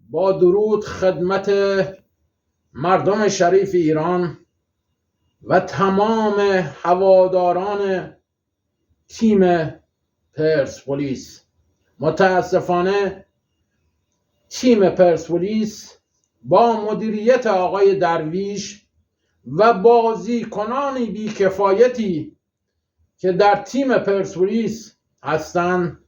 با درود خدمت مردم شریف ایران و تمام هواداران تیم پرسپولیس. متاسفانه تیم پرسپولیس با مدیریت آقای درویش و بازیکنان بیکفایتی که در تیم پرسپولیس هستند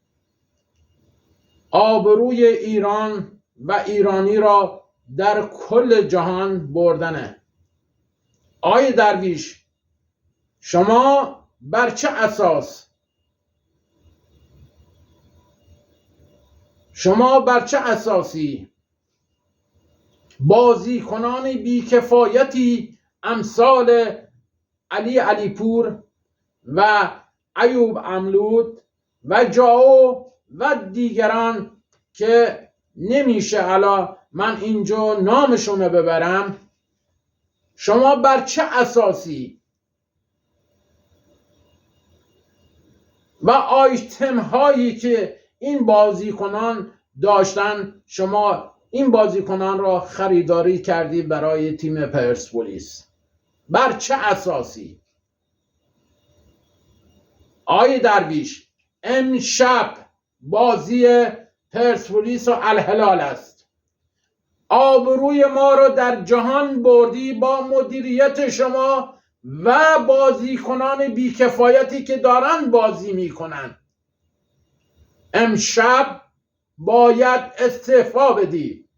آبروی ایران و ایرانی را در کل جهان بردنه. آقای درویش، شما بر چه اساسی بازیکنان بیکفایتی امثال علی علیپور و ایوب املود و جاو و دیگران که نمیشه حالا من اینجا نامشون رو ببرم، شما بر چه اساسی و آیتم هایی که این بازیکنان داشتن شما این بازیکنان را خریداری کردی برای تیم پرسپولیس؟ بر چه اساسی؟ آقای درویش، امشب بازی پرسپولیس و الهلال است. آبروی ما رو در جهان بردی با مدیریت شما و بازیکنان بیکفایتی که دارن بازی میکنن. امشب باید استعفا بدی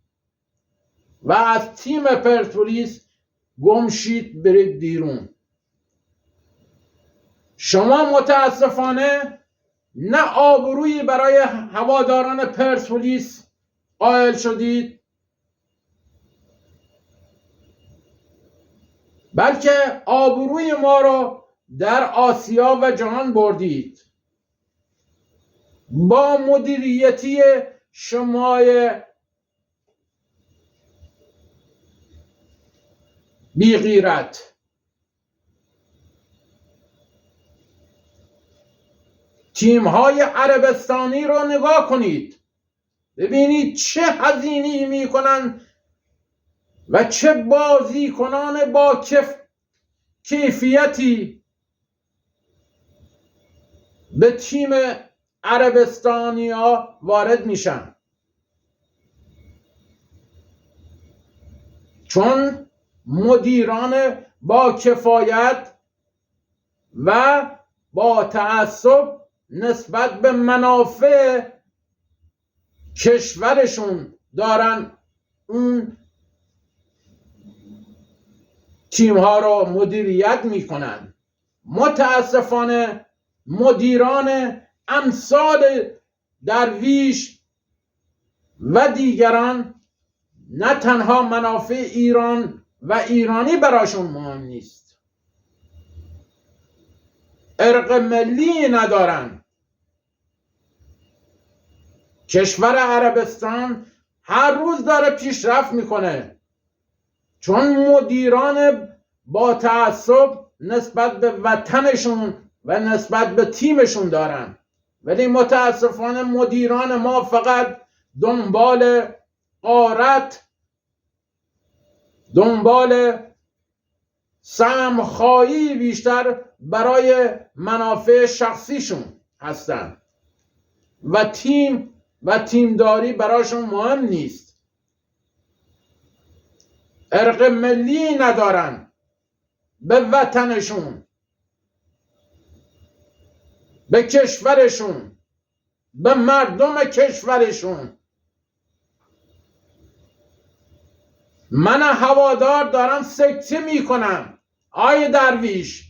و از تیم پرسپولیس گمشید برید بیرون. شما متاسفانه نه آبرویی برای هواداران پرسپولیس قائل شدید، بلکه آبروی ما رو در آسیا و جهان بردید با مدیریتی شمای بیغیرت. تیم‌های عربستانی رو نگاه کنید، ببینید چه هزینه‌ای میکنن و چه بازیکنان با کیفیتی به تیم عربستانیا وارد میشن، چون مدیران با کفایت و با تعصب نسبت به منافع کشورشون دارن اون تیم ها رو مدیریت میکنن. متاسفانه مدیران امثال درویش و دیگران نه تنها منافع ایران و ایرانی براشون مهم نیست، ارق ملی ندارن. کشور عربستان هر روز داره پیشرفت میکنه چون مدیران با تعصب نسبت به وطنشون و نسبت به تیمشون دارن، ولی متاسفانه مدیران ما فقط دنبال غارت، دنبال سهم‌خواهی بیشتر برای منافع شخصیشون هستن و تیم و تیمداری براشون مهم نیست. ارق ملی ندارن به وطنشون، به کشورشون، به مردم کشورشون. من هوادار دارم سکته میکنم. آی درویش،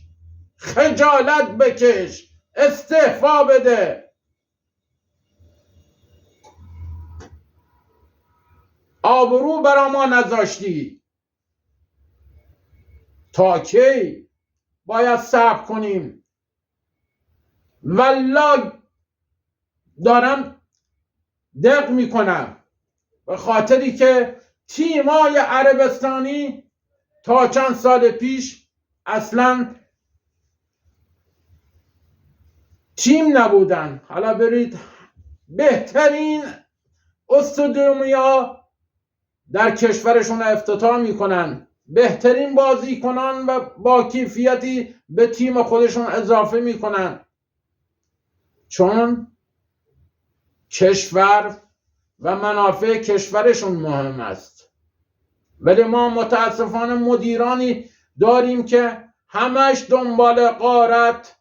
خجالت بکش، استعفا بده. آبرو برا ما نذاشتی. تا کی باید صبر کنیم؟ والله دارم دق میکنم به خاطری که تیمای عربستانی تا چند سال پیش اصلا تیم نبودن. حالا برید بهترین استادیومیا در کشورشون افتتاح میکنن، بهترین بازیکنان و با کیفیتی به تیم خودشون اضافه میکنن، چون کشور و منافع کشورشون مهم است. ولی ما متاسفانه مدیرانی داریم که همش دنبال غارت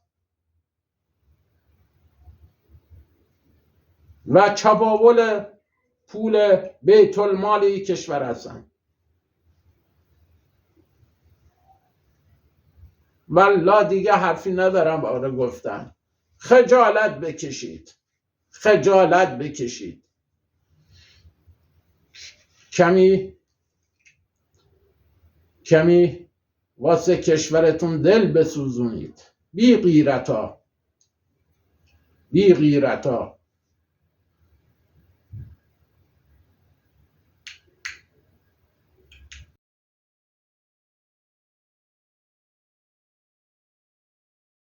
و چپاول پول بیت المالی کشور هستن. والله دیگه حرفی ندارم برای گفتن. خجالت بکشید، خجالت بکشید. کمی واسه کشورتون دل بسوزونید. بی غیرتا